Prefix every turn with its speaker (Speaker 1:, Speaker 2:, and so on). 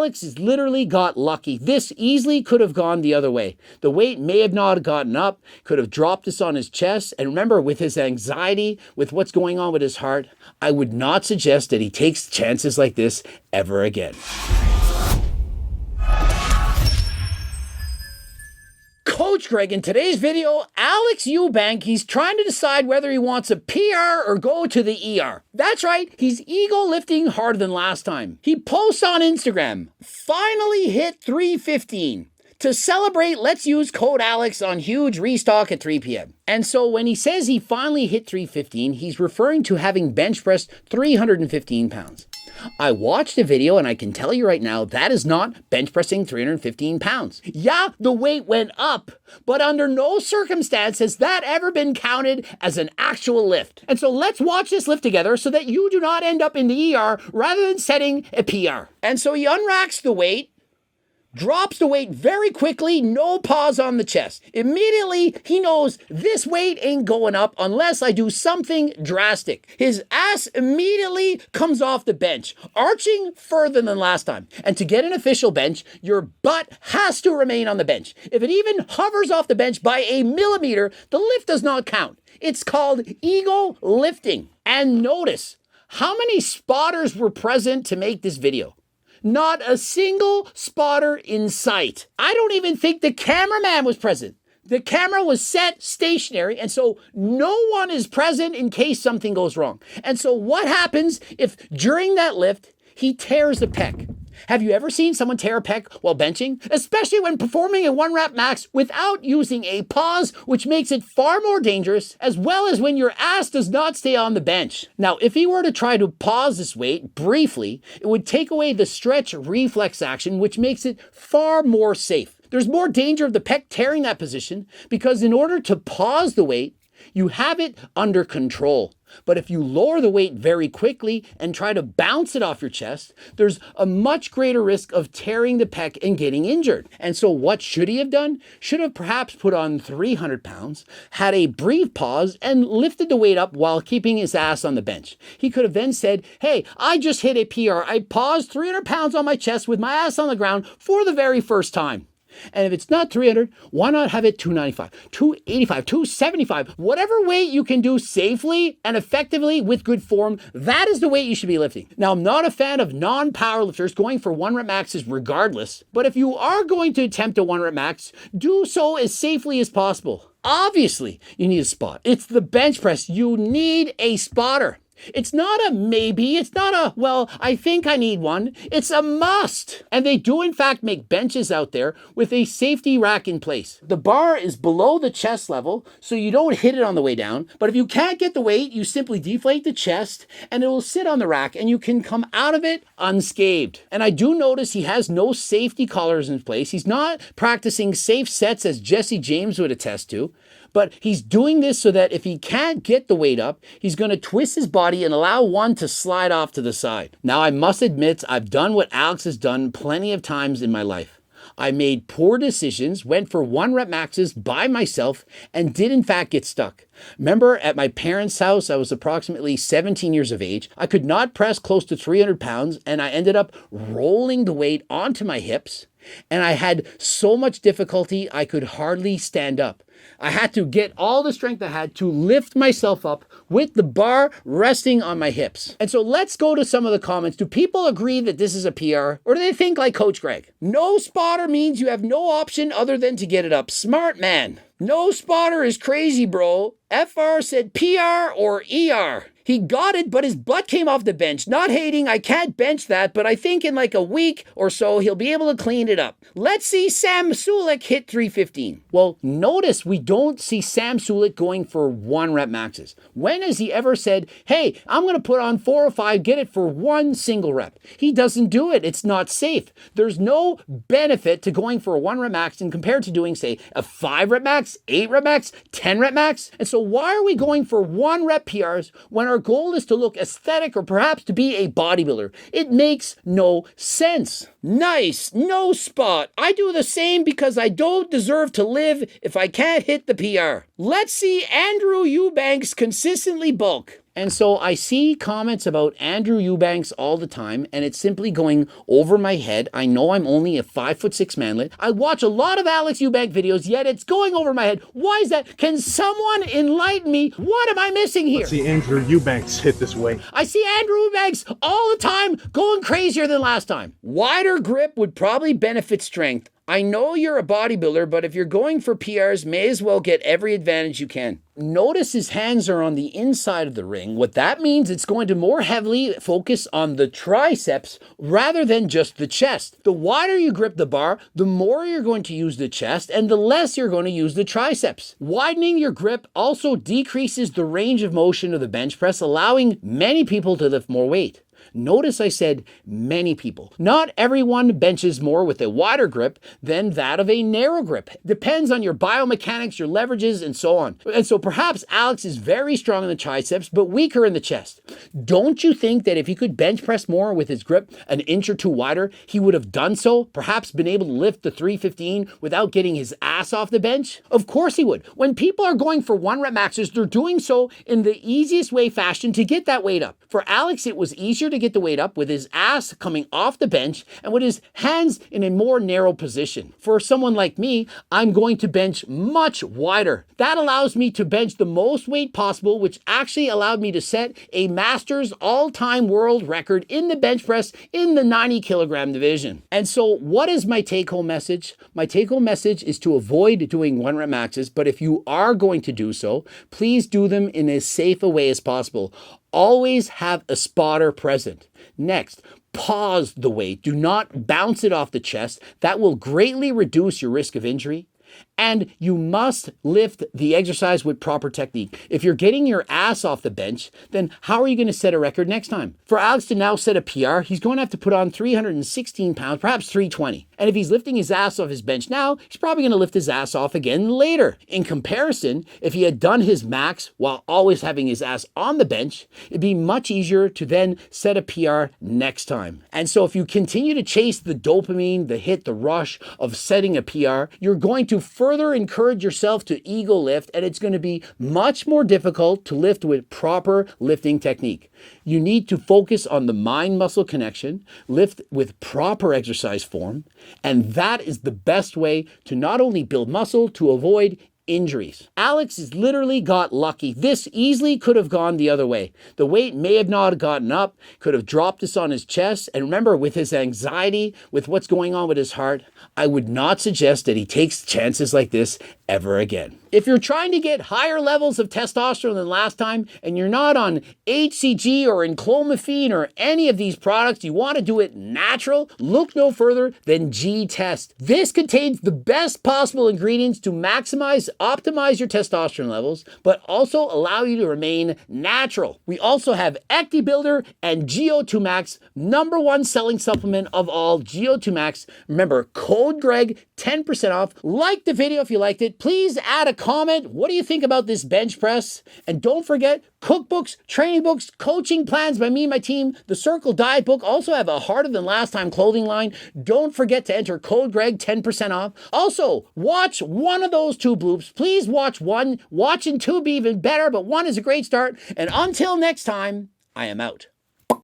Speaker 1: Alex has literally got lucky. This easily could have gone the other way. The weight may have not gotten up, could have dropped this on his chest. And remember, with his anxiety, with what's going on with his heart, I would not suggest that he takes chances like this ever again. Coach Greg, in today's video, Alex Eubank, he's trying to decide whether he wants a PR or go to the ER. That's right, he's ego lifting harder than last time. He posts on Instagram, finally hit 315. To celebrate, let's use code Alex on huge restock at 3 p.m. And so when he says he finally hit 315, he's referring to having bench pressed 315 pounds. I watched the video and I can tell you right now, that is not bench pressing 315 pounds. Yeah, the weight went up, but under no circumstance has that ever been counted as an actual lift. And so let's watch this lift together so that you do not end up in the ER rather than setting a PR. And so he unracks the weight, drops the weight very quickly, no pause on the chest. Immediately, he knows this weight ain't going up unless I do something drastic. His ass immediately comes off the bench, arching further than last time. And to get an official bench, your butt has to remain on the bench. If it even hovers off the bench by a millimeter, the lift does not count. It's called ego lifting. And notice how many spotters were present to make this video. Not a single spotter in sight. I don't even think the cameraman was present. The camera was set stationary, and so no one is present in case something goes wrong. And so what happens if during that lift, he tears a pec? Have you ever seen someone tear a pec while benching? Especially when performing a 1-rep max without using a pause, which makes it far more dangerous, as well as when your ass does not stay on the bench. Now, if he were to try to pause this weight briefly, it would take away the stretch reflex action, which makes it far more safe. There's more danger of the pec tearing that position because in order to pause the weight, you have it under control. But if you lower the weight very quickly and try to bounce it off your chest, there's a much greater risk of tearing the pec and getting injured. And so what should he have done? Should have perhaps put on 300 pounds, had a brief pause, and lifted the weight up while keeping his ass on the bench. He could have then said, hey, I just hit a PR. I paused 300 pounds on my chest with my ass on the ground for the very first time. And if it's not 300, why not have it 295, 285, 275, whatever weight you can do safely and effectively with good form, that is the weight you should be lifting. Now, I'm not a fan of non-powerlifters going for 1-rep maxes regardless, but if you are going to attempt a 1-rep max, do so as safely as possible. Obviously, you need a spot. It's the bench press. You need a spotter. It's not a maybe, it's not a, well, I think I need one. It's a must. And they do in fact make benches out there with a safety rack in place. The bar is below the chest level, so you don't hit it on the way down. But if you can't get the weight, you simply deflate the chest and it will sit on the rack and you can come out of it unscathed. And I do notice he has no safety collars in place. He's not practicing safe sets as Jesse James would attest to. But he's doing this so that if he can't get the weight up, he's going to twist his body and allow one to slide off to the side. Now, I must admit, I've done what Alex has done plenty of times in my life. I made poor decisions, went for 1-rep maxes by myself, and did in fact get stuck. Remember at my parents' house, I was approximately 17 years of age. I could not press close to 300 pounds, and I ended up rolling the weight onto my hips. And I had so much difficulty, I could hardly stand up. I had to get all the strength I had to lift myself up with the bar resting on my hips. And so let's go to some of the comments. Do people agree that this is a PR? Or do they think like Coach Greg? No spotter means you have no option other than to get it up. Smart man. No spotter is crazy, bro. FR said PR or ER. He got it, but his butt came off the bench. Not hating, I can't bench that, but I think in like a week or so, he'll be able to clean it up. Let's see Sam Sulek hit 315. Well, notice we don't see Sam Sulek going for 1-rep maxes. When has he ever said, hey, I'm going to put on 4 or 5, get it for 1 single rep? He doesn't do it. It's not safe. There's no benefit to going for a 1-rep max and compared to doing, say, a 5-rep max, 8-rep max, 10-rep max. And so why are we going for 1-rep PRs when our goal is to look aesthetic or perhaps to be a bodybuilder? It makes no sense. Nice, no spot. I do the same because I don't deserve to live if I can't hit the PR. Let's see Andrew Eubanks consistently bulk. And so I see comments about Andrew Eubanks all the time, and it's simply going over my head. I know I'm only a 5'6" manlet. I watch a lot of Alex Eubank videos, yet it's going over my head. Why is that? Can someone enlighten me? What am I missing here?
Speaker 2: Let's see Andrew Eubanks hit this way.
Speaker 1: I see Andrew Eubanks all the time going crazier than last time. Wider grip would probably benefit strength. I know you're a bodybuilder, but if you're going for PRs, may as well get every advantage you can. Notice his hands are on the inside of the ring. What that means, it's going to more heavily focus on the triceps rather than just the chest. The wider you grip the bar, the more you're going to use the chest and the less you're going to use the triceps. Widening your grip also decreases the range of motion of the bench press, allowing many people to lift more weight. Notice I said many people. Not everyone benches more with a wider grip than that of a narrow grip. Depends on your biomechanics, your leverages, and so on. And so perhaps Alex is very strong in the triceps, but weaker in the chest. Don't you think that if he could bench press more with his grip an inch or two wider, he would have done so? Perhaps been able to lift the 315 without getting his ass off the bench? Of course he would. When people are going for 1-rep maxes, they're doing so in the easiest way fashion to get that weight up. For Alex, it was easier to get the weight up with his ass coming off the bench and with his hands in a more narrow position. For someone like me, I'm going to bench much wider. That allows me to bench the most weight possible, which actually allowed me to set a master's all-time world record in the bench press in the 90-kilogram division. And so what is my take-home message? My take-home message is to avoid doing 1-rep maxes, but if you are going to do so, please do them in as safe a way as possible. Always have a spotter present. Next, pause the weight. Do not bounce it off the chest. That will greatly reduce your risk of injury. And you must lift the exercise with proper technique. If you're getting your ass off the bench, then how are you going to set a record next time? For Alex to now set a PR, he's going to have to put on 316 pounds, perhaps 320. And if he's lifting his ass off his bench now, he's probably going to lift his ass off again later. In comparison, if he had done his max while always having his ass on the bench, it'd be much easier to then set a PR next time. And so if you continue to chase the dopamine, the hit, the rush of setting a PR, you're going to further encourage yourself to ego lift, and it's going to be much more difficult to lift with proper lifting technique. You need to focus on the mind-muscle connection, lift with proper exercise form, and that is the best way to not only build muscle, to avoid injuries. Alex has literally got lucky. This easily could have gone the other way. The weight may have not gotten up, could have dropped this on his chest. And remember, with his anxiety, with what's going on with his heart, I would not suggest that he takes chances like this ever again. If you're trying to get higher levels of testosterone than last time and you're not on HCG or enclomiphene or any of these products, you want to do it natural, look no further than G-Test. This contains the best possible ingredients to optimize your testosterone levels, but also allow you to remain natural. We also have Ecti Builder and GO2 Max, #1 selling supplement of all, GO2 Max. Remember, code Greg, 10% off. Like the video if you liked it. Please add a comment. What do you think about this bench press? And don't forget, cookbooks, training books, coaching plans by me and my team, the Circle Diet book, also have a Harder Than Last Time clothing line. Don't forget to enter code Greg, 10% off. Also, watch one of those two bloops. Please watch one. Watching two be even better, but one is a great start. And until next time, I am out.